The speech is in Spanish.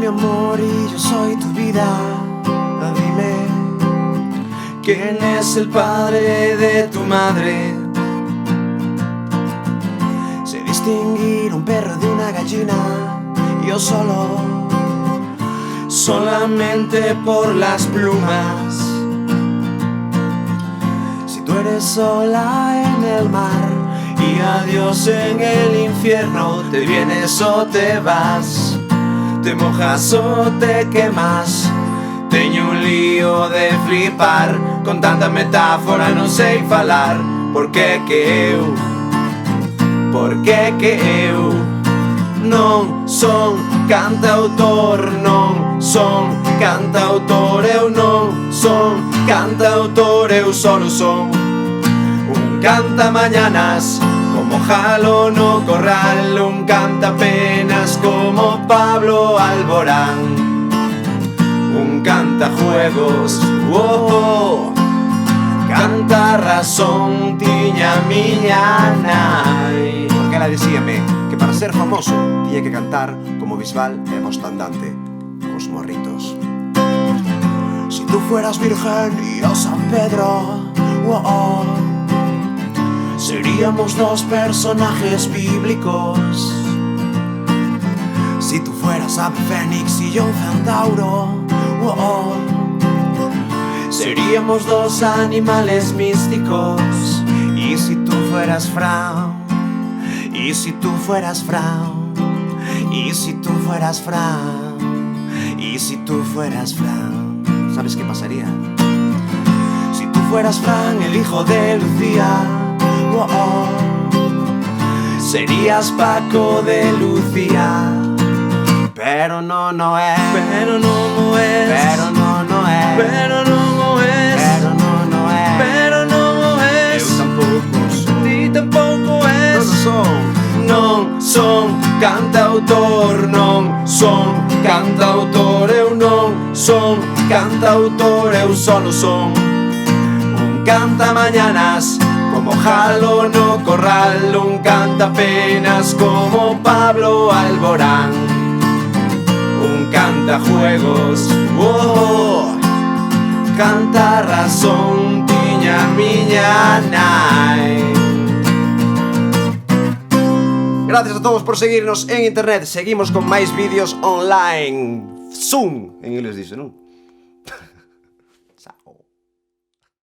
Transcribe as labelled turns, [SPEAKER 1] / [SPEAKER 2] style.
[SPEAKER 1] mi amor y yo soy tu vida. Dime, ¿quién es el padre de tu madre? Sé distinguir un perro de una gallina. Yo solamente por las plumas. Si tú eres sola en el mar y adiós en el infierno, te vienes o te vas, te mojas o te quemas. Teño un lío de flipar, con tanta metáfora non sei falar. Porque que eu non son cantautor, non son cantautor. Eu non son cantautor, eu solo son un cantamañanas como Jalo no Corral, un cantapenas como Pablo Alborán, un cantajuegos, canta razón tiña miña nai. Porque ela dicíame que para ser famoso tiña que cantar como Bisbal e Bosta Andante, cos morritos. Si tú fueras virgen y yo San Pedro, seríamos dos personajes bíblicos. Si tú fueras ave fénix y yo un centauro, seríamos dos animales místicos. Y si tú fueras Fran, y si tú fueras Fran, y si tú fueras Fran, y si tú fueras Fran, ¿sabes qué pasaría? Si tú fueras Fran, el hijo de Lucía, serías Paco de Lucía. Pero no es, pero no es, pero no es, pero no es, pero no es, pero no es. Eu tampouco son, ti tampouco es. Non son cantautor, non son cantautor. Eu non son cantautor, eu solo son un cantamañanas como Jalo no Corral, un cantapenas como Pablo Alborán, un cantajuegos, canta razón tiña miña nai. Gracias a todos por seguirnos en internet. Seguimos con máis vídeos online. Zoom, en inglés dice, non?